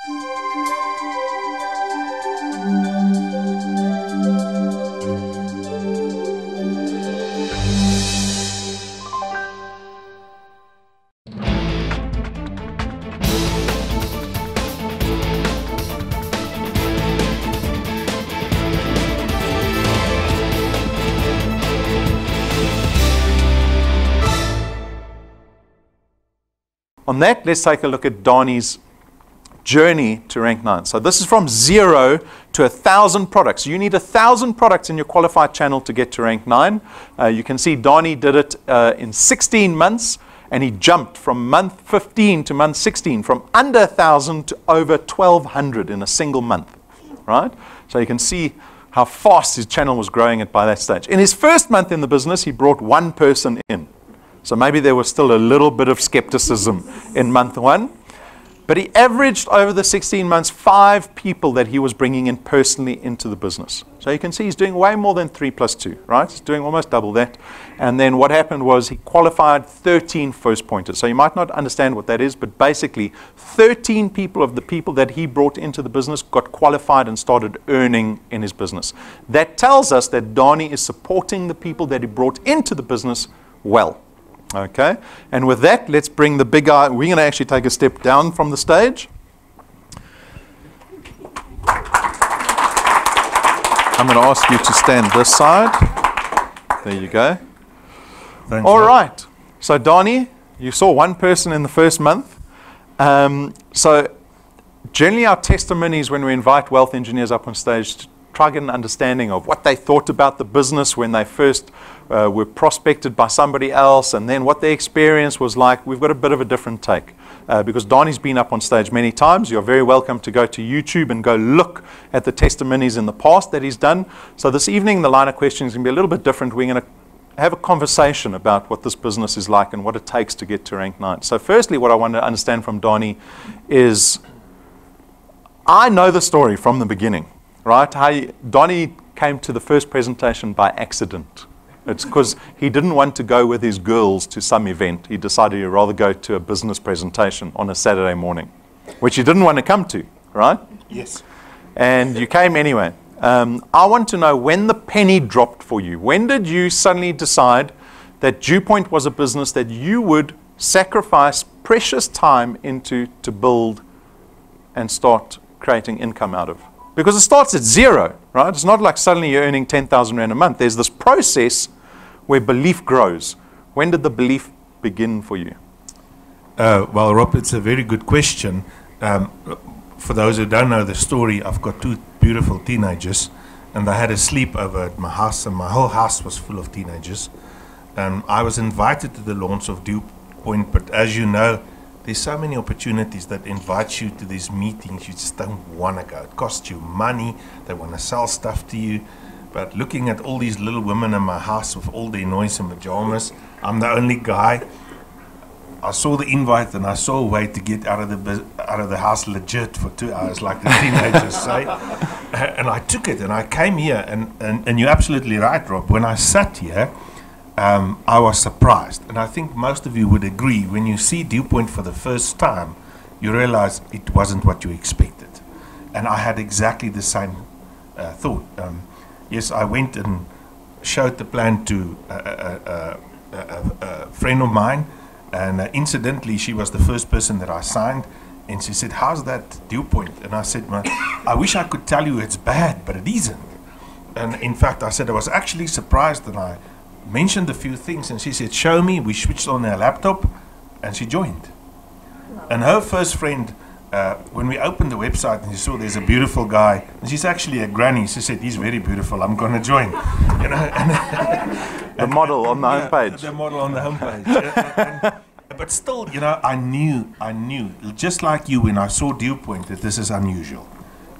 On that, let's take a look at Danie's journey to rank 9. So this is from 0 to 1,000 products. You need 1,000 products in your qualified channel to get to rank 9. You can see Danie did it in 16 months, and he jumped from month 15 to month 16, from under 1,000 to over 1,200 in a single month, right? So you can see how fast his channel was growing at by that stage. In his first month in the business, he brought one person in. So maybe there was still a little bit of skepticism in month 1. But he averaged over the 16 months 5 people that he was bringing in personally into the business. So you can see he's doing way more than 3 plus 2, right? He's doing almost double that. And then what happened was he qualified 13 first pointers. So you might not understand what that is, but basically 13 people of the people that he brought into the business got qualified and started earning in his business. That tells us that Danie is supporting the people that he brought into the business well. Okay, and with that, let's bring the big guy. We're going to actually take a step down from the stage. I'm going to ask you to stand this side. There you go. Thanks. All right. So, Danie, you saw one person in the first month. So, generally our testimonies when we invite wealth engineers up on stage to try to get an understanding of what they thought about the business when they first were prospected by somebody else, and then what their experience was like. We've got a bit of a different take because Danie's been up on stage many times. You're very welcome to go to YouTube and go look at the testimonies in the past that he's done. So this evening the line of questioning is going to be a little bit different. We're going to have a conversation about what this business is like and what it takes to get to rank 9. So firstly, what I want to understand from Danie is, I know the story from the beginning. Right? How Danie came to the first presentation by accident. It's because he didn't want to go with his girls to some event. He decided he'd rather go to a business presentation on a Saturday morning, which he didn't want to come to, right? Yes. And you came anyway. I want to know when the penny dropped for you. When did you suddenly decide that DewPoint was a business that you would sacrifice precious time into to build and start creating income out of? Because it starts at 0, right? It's not like suddenly you're earning 10,000 Rand a month. There's this process where belief grows. When did the belief begin for you? Well, Rob, it's a very good question. For those who don't know the story, I've got 2 beautiful teenagers, and I had a sleepover at my house, and my whole house was full of teenagers. I was invited to the launch of DewPoint, but as you know, there's so many opportunities that invite you to these meetings. You just don't want to go. It costs you money. They want to sell stuff to you. But looking at all these little women in my house with all their noise and pajamas, I'm the only guy. I saw the invite and I saw a way to get out of the house legit for 2 hours, like the teenagers say. And I took it and I came here. And you're absolutely right, Rob. When I sat here, I was surprised, and I think most of you would agree. When you see DewPoint for the first time, you realize it wasn't what you expected. And I had exactly the same thought. Yes, I went and showed the plan to a friend of mine, and incidentally, she was the first person that I signed, and she said, "How's that DewPoint?" And I said, "I wish I could tell you it's bad, but it isn't." And in fact, I said I was actually surprised, and I mentioned a few things, and she said, "Show me." We switched on her laptop, and she joined. And her first friend, when we opened the website and she saw there's a beautiful guy, and she's actually a granny, she said, "He's very beautiful, I'm going to join." You know, the model on the homepage. The model on the homepage. But still, you know, I knew, just like you, when I saw DewPoint, that this is unusual.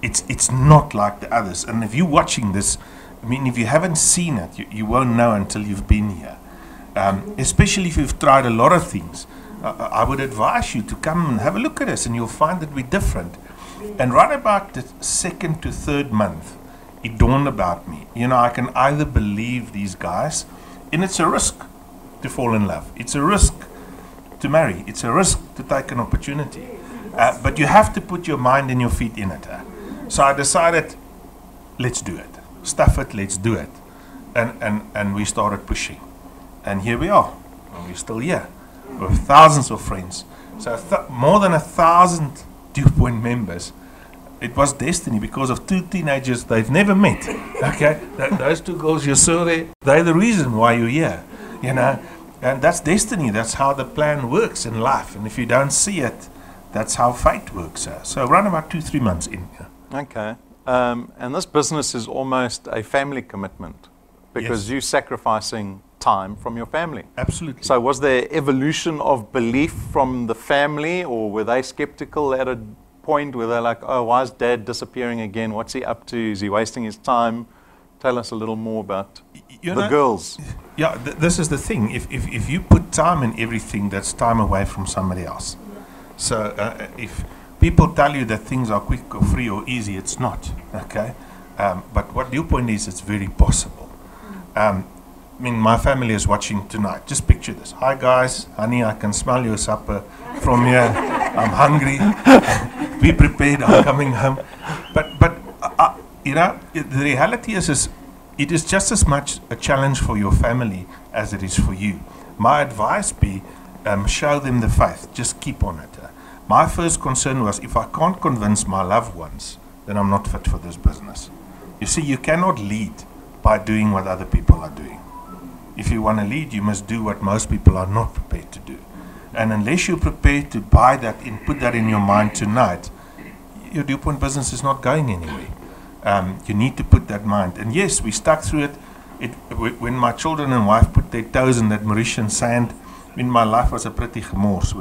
It's not like the others. And if you're watching this, I mean, if you haven't seen it, you won't know until you've been here. Especially if you've tried a lot of things. I would advise you to come and have a look at us, and you'll find that we're different. And right about the 2nd to 3rd month, it dawned about me. You know, I can either believe these guys, and it's a risk to fall in love. It's a risk to marry. It's a risk to take an opportunity. But you have to put your mind and your feet in it. So I decided, let's do it. Stuff it, let's do it. And we started pushing. And here we are. And we're still here. With thousands of friends. So more than 1,000 Dew Point members. It was destiny because of two teenagers they've never met. Okay? Those two girls you saw there, they're the reason why you're here. You know? And that's destiny. That's how the plan works in life. And if you don't see it, that's how fate works. So around about 2-3 months in. Okay. And this business is almost a family commitment because you're sacrificing time from your family. Absolutely. So was there evolution of belief from the family, or were they skeptical at a point where they're like, oh, why is Dad disappearing again? What's he up to? Is he wasting his time? Tell us a little more about the girls. Yeah, this is the thing. If you put time in everything, that's time away from somebody else. So if people tell you that things are quick or free or easy, it's not. Okay? But what Dew Point is, it's very possible. I mean, my family is watching tonight. Just picture this. Hi guys, honey, I can smell your supper from here. I'm hungry. Be prepared. I'm coming home. But you know, the reality is it is just as much a challenge for your family as it is for you. My advice be, show them the faith. Just keep on it. My first concern was, if I can't convince my loved ones, then I'm not fit for this business. You see, you cannot lead by doing what other people are doing. If you want to lead, you must do what most people are not prepared to do. And unless you're prepared to buy that and put that in your mind tonight, your Dew Point business is not going anywhere. You need to put that mind. And yes, we stuck through it. When my children and wife put their toes in that Mauritian sand, when my life was a pretty gemors.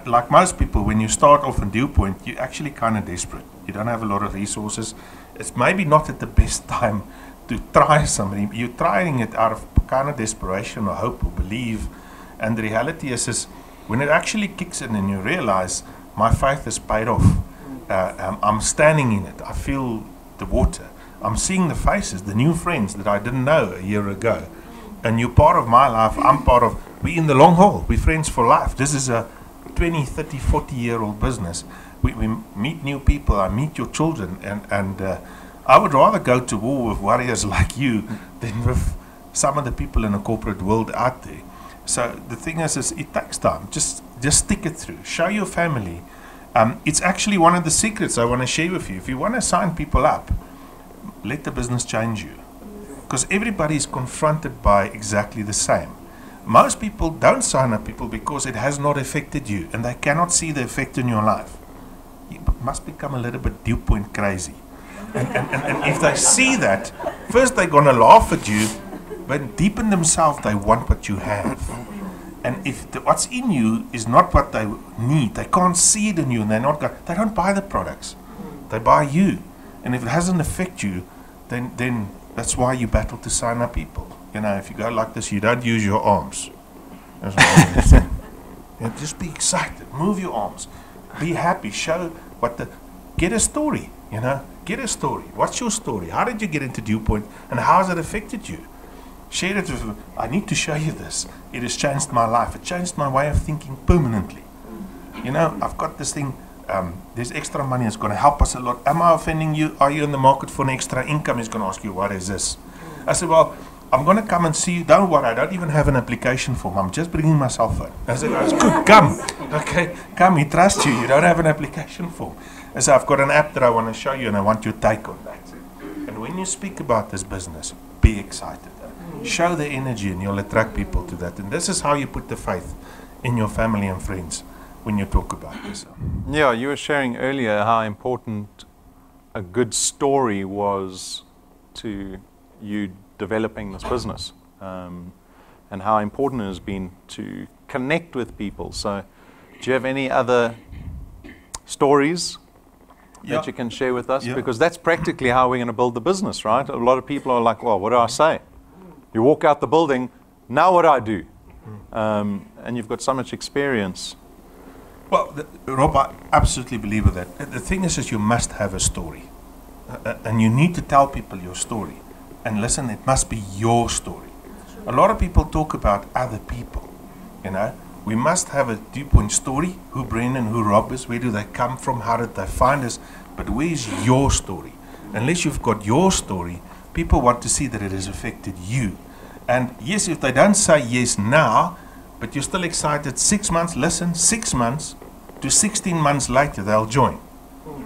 Like most people, when you start off in Dew Point, you're actually kind of desperate. You don't have a lot of resources. It's maybe not at the best time to try something. You're trying it out of kind of desperation or hope or belief. And the reality is when it actually kicks in and you realize my faith is paid off. I'm standing in it. I feel the water. I'm seeing the faces, the new friends that I didn't know a year ago. And you're part of my life. I'm part of, we're in the long haul. We're friends for life. This is a 20, 30, 40-year-old business. We meet new people. I meet your children. And I would rather go to war with warriors like you than with some of the people in the corporate world out there. So the thing is it takes time. Just stick it through. Show your family. It's actually one of the secrets I want to share with you. If you want to sign people up, let the business change you. Because everybody is confronted by exactly the same. Most people don't sign up people because it has not affected you and they cannot see the effect in your life. You must become a little bit Dew Point crazy. And if they see that, first they're going to laugh at you, but deep in themselves they want what you have. And if what's in you is not what they need, they can't see it in you, and they don't buy the products. They buy you. And if it hasn't affected you, then that's why you battle to sign up people. You know, if you go like this, you don't use your arms. That's what I'm just be excited. Move your arms. Be happy. Show get a story. You know, get a story. What's your story? How did you get into Dew Point, and how has it affected you? Share it with. I need to show you this. It has changed my life. It changed my way of thinking permanently. You know, I've got this thing. There's extra money. It's going to help us a lot. Am I offending you? Are you in the market for an extra income? He's going to ask you, what is this? I said, well, I'm going to come and see you. Don't worry, I don't even have an application form. I'm just bringing my cell phone. I said, that's good, come. Okay, come, he trusts you. You don't have an application form. I said, I've got an app that I want to show you and I want your take on that. And when you speak about this business, be excited. Show the energy and you'll attract people to that. And this is how you put the faith in your family and friends when you talk about this. Yeah, you were sharing earlier how important a good story was to you developing this business, and how important it has been to connect with people. So do you have any other stories that you can share with us? Because that's practically how we're going to build the business, right? A lot of people are like, well, what do I say? You walk out the building, now what do I do? And you've got so much experience. Well, Rob, I absolutely believe in that. The thing is you must have a story. And you need to tell people your story. And listen, it must be your story. A lot of people talk about other people, you know. we must have a dew point story. Who Brendan, who Rob is, where do they come from, how did they find us? But where's your story? Unless you've got your story, people want to see that it has affected you. And yes, if they don't say yes now, but you're still excited, 6 months, listen, 6 months to 16 months later, they'll join.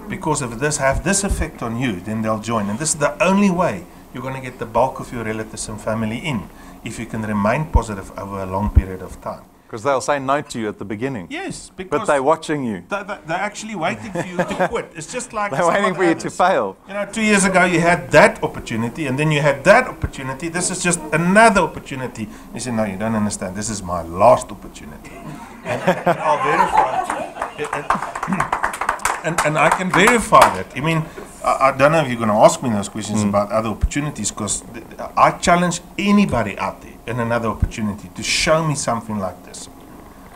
Because if this have this effect on you, then they'll join. And this is the only way you're going to get the bulk of your relatives and family in, if you can remain positive over a long period of time. Because they'll say no to you at the beginning. Yes, because but they're watching you. They're actually waiting for you to quit. It's just like they're waiting for you to fail. You know, 2 years ago you had that opportunity, and then you had that opportunity. This is just another opportunity. You say, no, you don't understand. This is my last opportunity. And I'll verify it. And I can verify that. I mean, I don't know if you're going to ask me those questions about other opportunities, because I challenge anybody out there in another opportunity to show me something like this.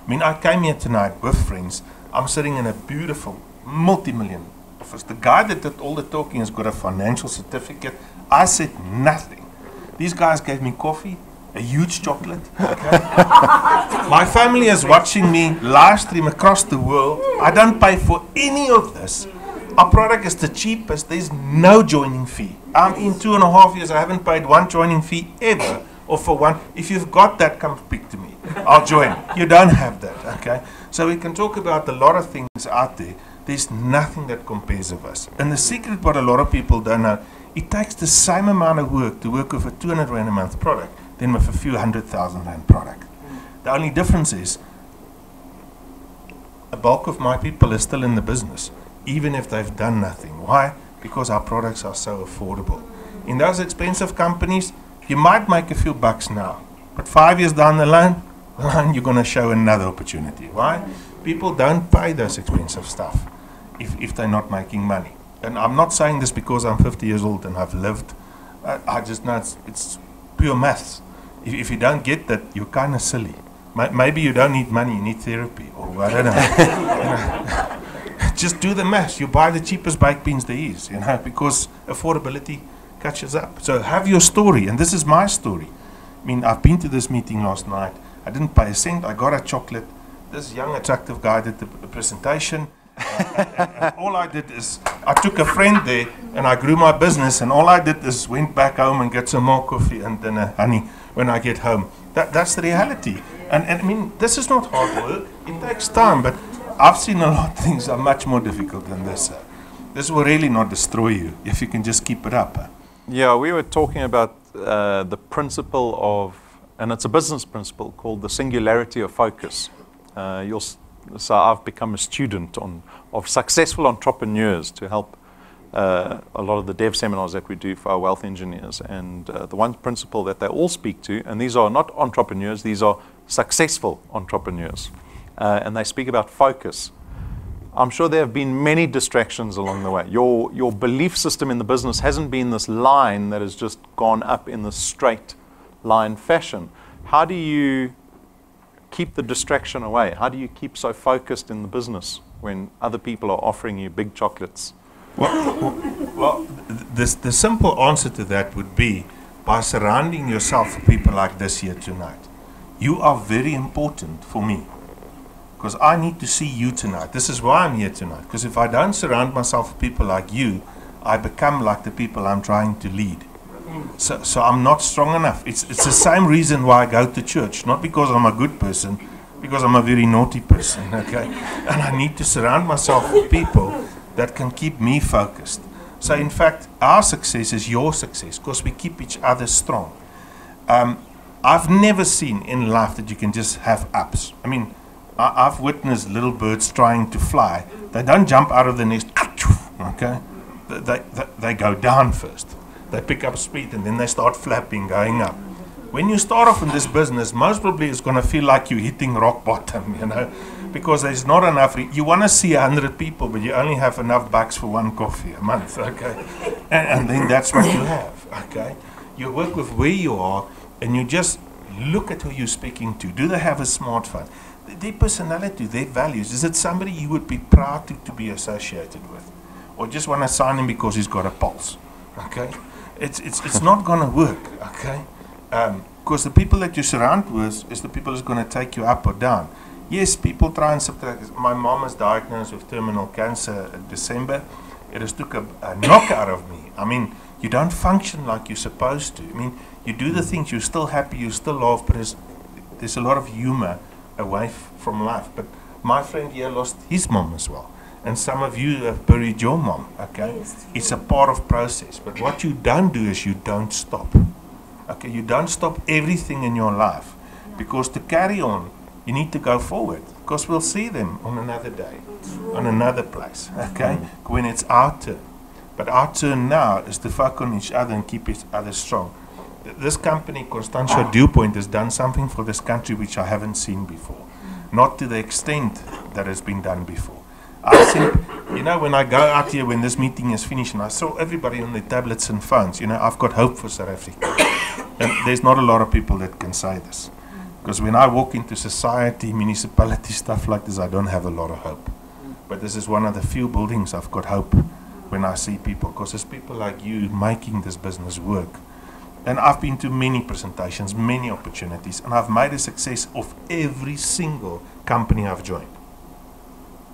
I mean, I came here tonight with friends. I'm sitting in a beautiful multi-million office. The guy that did all the talking has got a financial certificate. I said nothing. These guys gave me coffee, a huge chocolate. Okay? My family is watching me live stream across the world. I don't pay for any of this. Our product is the cheapest. There's no joining fee. I'm in 2.5 years. I haven't paid one joining fee ever. Or for one, if you've got that, come speak to me. I'll join. You don't have that, okay? So we can talk about a lot of things out there. There's nothing that compares with us. And the secret, what a lot of people don't know, it takes the same amount of work to work with a 200 Rand a month product than with a few 100,000 Rand product. The only difference is, a bulk of my people is still in the business, even if they've done nothing. Why? Because our products are so affordable. In those expensive companies, you might make a few bucks now, but 5 years down the line, you're going to show another opportunity. Why? People don't pay those expensive stuff if they're not making money. And I'm not saying this because I'm 50 years old and I've lived. I just know it's pure maths. If you don't get that, you're kind of silly. Maybe you don't need money, you need therapy, or I don't know. Just do the maths. You buy the cheapest baked beans there is, because affordability catches up. So have your story, and this is my story. I mean, I've been to this meeting last night. I didn't pay a cent. I got a chocolate. This young, attractive guy did the presentation. And all I did is, I took a friend there, and I grew my business, and all I did is went back home and get some more coffee and dinner, honey, when I get home. That's the reality. And I mean, this is not hard work. It takes time, but I've seen a lot of things are much more difficult than this. This will really not destroy you if you can just keep it up. Yeah, we were talking about the principle of, and it's a business principle called the singularity of focus. So I've become a student of successful entrepreneurs to help a lot of the dev seminars that we do for our wealth engineers. And the one principle that they all speak to, and these are not entrepreneurs, these are successful entrepreneurs. And they speak about focus. I'm sure there have been many distractions along the way. Your belief system in the business hasn't been this line that has just gone up in this straight line fashion. How do you keep the distraction away? How do you keep so focused in the business when other people are offering you big chocolates? Well, the simple answer to that would be by surrounding yourself with people like this here tonight. You are very important for me, because I need to see you tonight. This is why I'm here tonight, because if I don't surround myself with people like you, I become like the people I'm trying to lead. So I'm not strong enough. It's the same reason why I go to church, not because I'm a good person, because I'm a very naughty person, okay? And I need to surround myself with people that can keep me focused. So in fact, our success is your success, because we keep each other strong. I've never seen in life that you can just have ups. I mean, I've witnessed little birds trying to fly. They don't jump out of the nest, okay? They go down first. They pick up speed and then they start flapping, going up. When you start off in this business, most probably it's going to feel like you're hitting rock bottom, because there's not enough. You want to see 100 people, but you only have enough bucks for one coffee a month, okay? And then that's what you have, okay? You work with where you are, and you just look at who you're speaking to. Do they have a smartphone? Their personality, their values. Is it somebody you would be proud to be associated with? Or just want to sign him because he's got a pulse, okay? It's not going to work, okay? Because the people that you surround with is the people who's going to take you up or down. Yes, people try and subtract. My mom was diagnosed with terminal cancer in December. It has took a knock out of me. I mean, you don't function like you're supposed to. I mean, you do the things, you're still happy, you still laugh, but there's a lot of humor away from life. But my friend here lost his mom as well. And some of you have buried your mom, okay? Yes. It's a part of process. But what you don't do is you don't stop. Okay, you don't stop everything in your life. Because to carry on, you need to go forward. Because we'll see them on another day, on another place, okay? When it's our turn. But our turn now is to focus on each other and keep each other strong. This company, Constantia Dewpoint, has done something for this country which I haven't seen before. Not to the extent that has been done before. I think, you know, when I go out here, when this meeting is finished, and I saw everybody on their tablets and phones, you know, I've got hope for South Africa. And there's not a lot of people that can say this. Because when I walk into society, municipality, stuff like this, I don't have a lot of hope. But this is one of the few buildings I've got hope when I see people. Because there's people like you making this business work. And I've been to many presentations, many opportunities, and I've made a success of every single company I've joined.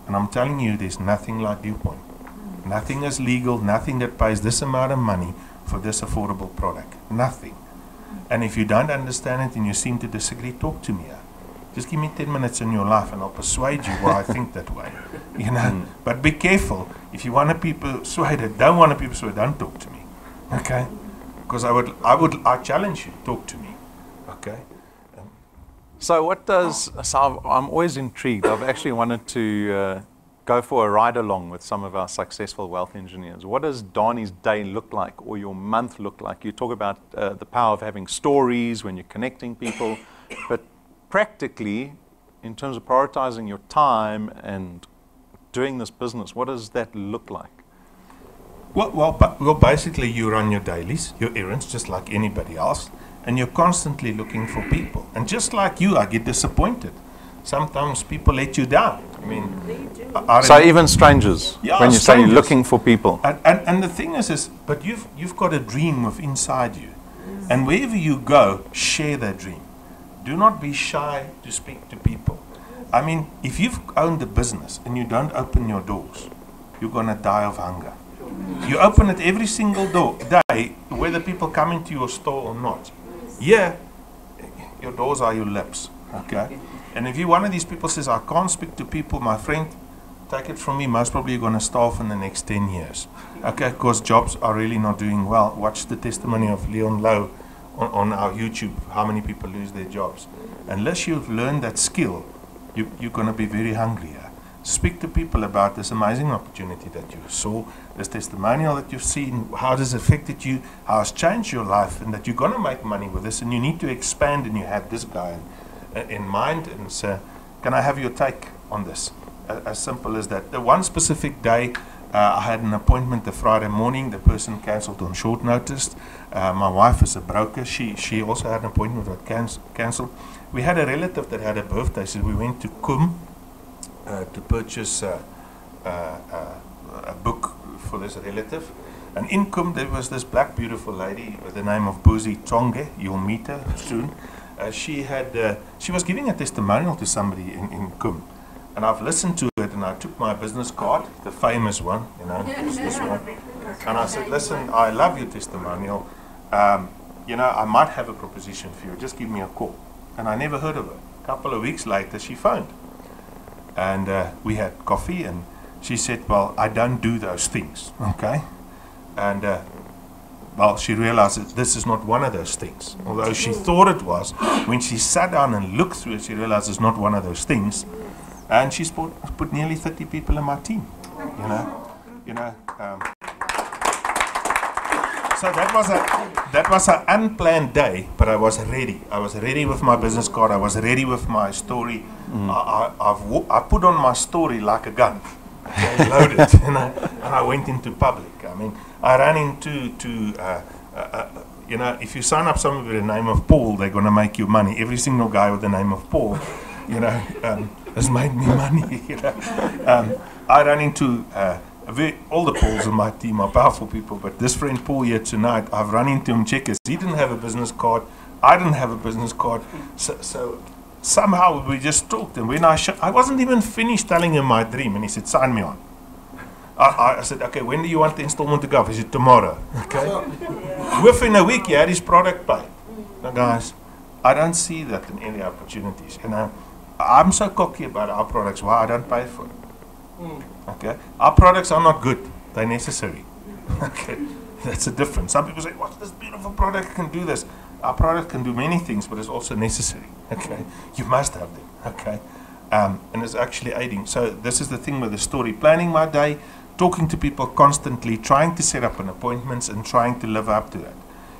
And I'm telling you, there's nothing like Dewpoint. Nothing is legal, nothing that pays this amount of money for this affordable product. Nothing. And if you don't understand it and you seem to disagree, talk to me. Just give me 10 minutes in your life and I'll persuade you why I think that way. You know. But be careful. If you want to be persuaded, don't want to be persuaded, don't talk to me. Okay? Because I challenge you, talk to me. Okay? So I'm always intrigued. I've actually wanted to go for a ride along with some of our successful wealth engineers. What does Danie's day look like, or your month look like? You talk about the power of having stories when you're connecting people, but practically, in terms of prioritizing your time and doing this business, what does that look like? Well, basically you run your dailies, your errands, just like anybody else. And you're constantly looking for people. And just like you, I get disappointed. Sometimes people let you down. I mean, so even strangers, yeah, when you say you're strangers. looking for people. And the thing is, but you've got a dream with inside you. And wherever you go, share that dream. Do not be shy to speak to people. I mean, if you've owned a business and you don't open your doors, you're going to die of hunger. You open it every single day, whether people come into your store or not. Yeah, your doors are your lips, okay? And if you're one of these people says, I can't speak to people, my friend, take it from me, most probably you're going to starve in the next 10 years. Okay, because jobs are really not doing well. Watch the testimony of Leon Lowe on our YouTube, how many people lose their jobs. Unless you've learned that skill, you're going to be very hungry. Speak to people about this amazing opportunity that you saw, this testimonial that you've seen, how it has affected you, how it's changed your life, and that you're going to make money with this, and you need to expand, and you have this guy in mind, and say, can I have your take on this? As simple as that. The one specific day, I had an appointment the Friday morning, the person cancelled on short notice. My wife is a broker, she also had an appointment that cancelled. We had a relative that had a birthday, so we went to Kum, to purchase a book for this relative. And in Kum there was this black beautiful lady with the name of Buzi Tonge. You'll meet her soon. She was giving a testimonial to somebody in Kum. And I've listened to it and I took my business card, the famous one, you know, this one. And I said, listen, I love your testimonial. You know, I might have a proposition for you. Just give me a call. And I never heard of her. A couple of weeks later she phoned. And we had coffee, and she said, well, I don't do those things, okay? And, well, she realized that this is not one of those things. Although she thought it was, when she sat down and looked through it, she realized it's not one of those things. And she's put nearly 30 people in my team, you know. So that was an unplanned day, but I was ready. I was ready with my business card. I was ready with my story. I put on my story like a gun, okay, loaded, and I went into public. I mean, I ran into you know, if you sign up someone with the name of Paul, they're going to make you money. Every single guy with the name of Paul, you know, has made me money. You know, I ran into. All the Pauls in my team are powerful people, but this friend Paul here tonight, I've run into him checkers. He didn't have a business card. I didn't have a business card. So somehow we just talked, and when I wasn't even finished telling him my dream, and he said, sign me on. I said, okay, when do you want the installment to go? He said, tomorrow. Okay. Within a week, he had his product paid. Now, guys, I don't see that in any opportunities. You know, I'm so cocky about our products. Why I don't pay for it? Okay. Our products are not good. They're necessary. Okay. That's a difference. Some people say, what's this beautiful product can do this? Our product can do many things, but it's also necessary. Okay. You must have them. Okay. And it's actually aiding. So this is the thing with the story. Planning my day, talking to people constantly, trying to set up an appointments and trying to live up to that.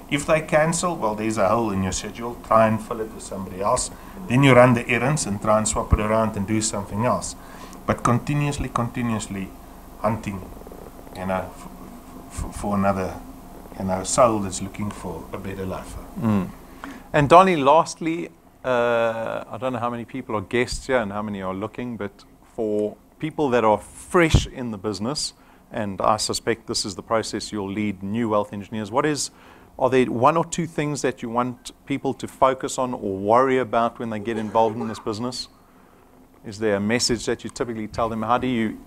If they cancel, well, there's a hole in your schedule. Try and fill it with somebody else. Then you run the errands and try and swap it around and do something else. But continuously hunting, you know, for another, you know, soul that's looking for a better life. And Danie, lastly, I don't know how many people are guests here and how many are looking, but for people that are fresh in the business, and I suspect this is the process you'll lead new wealth engineers, are there one or two things that you want people to focus on or worry about when they get involved in this business? Is there a message that you typically tell them? How do you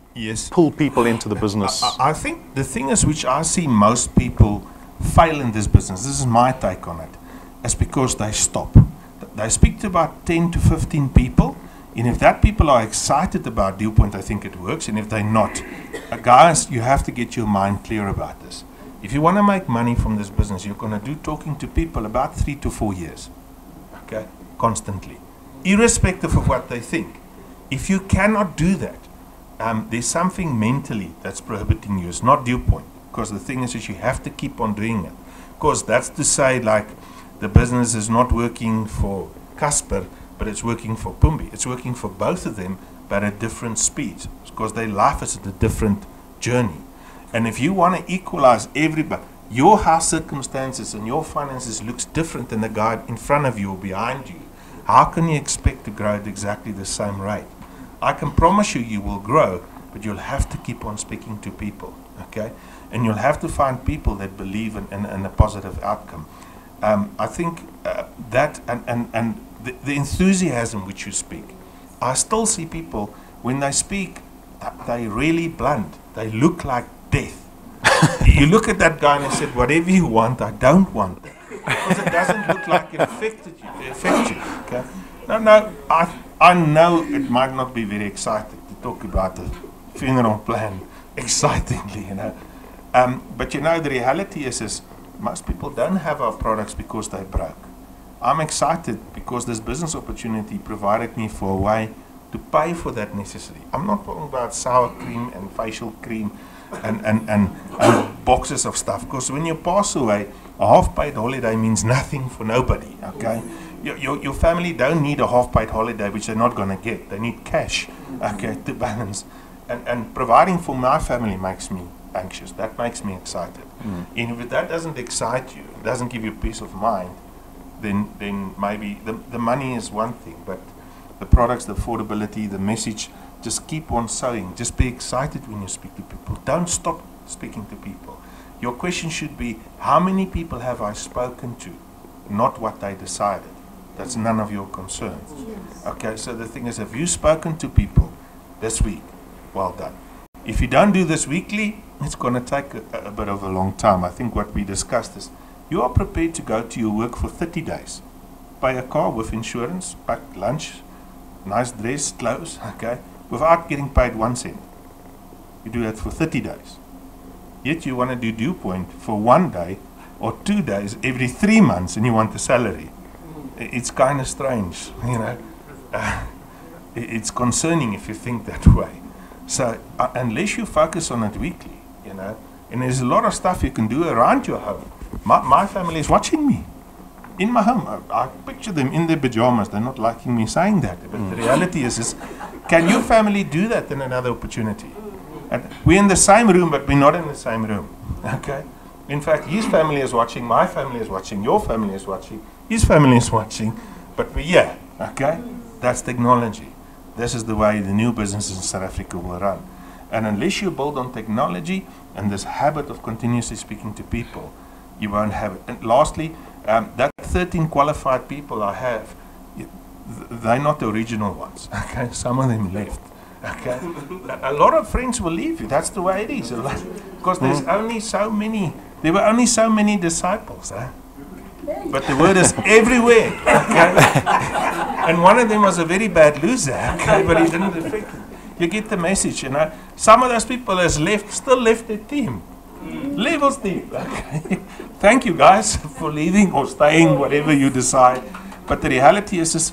pull people into the business? I think the thing is which I see most people fail in this business, this is my take on it, is because they stop. They speak to about 10 to 15 people, and if that people are excited about Dew Point, I think it works, and if they're not, guys, you have to get your mind clear about this. If you want to make money from this business, you're going to do talking to people about 3 to 4 years, okay, constantly, irrespective of what they think. If you cannot do that, there's something mentally that's prohibiting you. It's not Dew Point, because the thing is you have to keep on doing it. Because that's to say, like, the business is not working for Casper, but it's working for Pumbi. It's working for both of them, but at different speeds, because their life is at a different journey. And if you want to equalize everybody, your house circumstances and your finances looks different than the guy in front of you or behind you. How can you expect to grow at exactly the same rate? I can promise you, you will grow, but you'll have to keep on speaking to people, okay? And you'll have to find people that believe in a positive outcome. I think that and the enthusiasm which you speak, I still see people, when they speak, they really blunt. They look like death. You look at that guy and he said, whatever you want, I don't want that. Because it doesn't look like it affects you. Okay? No, I know it might not be very exciting to talk about the funeral plan excitingly, you know. But you know, the reality is most people don't have our products because they broke. I'm excited because this business opportunity provided me for a way to pay for that necessity. I'm not talking about sour cream and facial cream and boxes of stuff, because when you pass away, a half-paid holiday means nothing for nobody, okay? Your family don't need a half-paid holiday, which they're not going to get. They need cash, okay, to balance. And providing for my family makes me anxious. That makes me excited. And if that doesn't excite you, doesn't give you peace of mind, then maybe the money is one thing, but the products, the affordability, the message, just keep on sowing. Just be excited when you speak to people. Don't stop speaking to people. Your question should be, how many people have I spoken to? Not what they decided. That's none of your concerns. Okay, so the thing is, have you spoken to people this week? Well done. If you don't do this weekly, it's going to take a bit of a long time. I think what we discussed is, you are prepared to go to your work for 30 days. Buy a car with insurance, pack lunch, nice dress, clothes, okay, without getting paid 1 cent. You do that for 30 days. Yet you want to do Dew Point for 1 day or 2 days every 3 months, and you want the salary. It's kind of strange, you know. It's concerning if you think that way. So unless you focus on it weekly, you know, and there's a lot of stuff you can do around your home. My family is watching me in my home. I picture them in their pajamas. They're not liking me saying that, but the reality is can your family do that in another opportunity? And we're in the same room, but we're not in the same room. Okay. In fact, his family is watching, my family is watching, your family is watching, his family is watching, but we're here. Okay. That's technology. This is the way the new businesses in South Africa will run. And unless you build on technology and this habit of continuously speaking to people, you won't have it. And lastly, that 13 qualified people I have, they're not the original ones. Okay, some of them left. Okay, a lot of friends will leave you. That's the way it is. Because there's only so many. There were only so many disciples. But the word is everywhere. Okay? And one of them was a very bad loser. Okay, but he didn't affect it. You get the message, you know. Some of those people has left, still left their team. Levels team. Okay. Thank you guys for leaving or staying, whatever you decide. But the reality is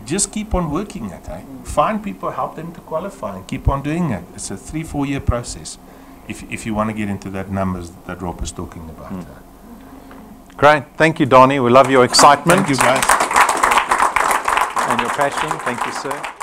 just keep on working it. Find people, help them to qualify, and keep on doing it. It's a 3-4 year process if you want to get into that numbers that Rob is talking about. Great. Thank you, Danie. We love your excitement. Thank you, guys. And your passion. Thank you, sir.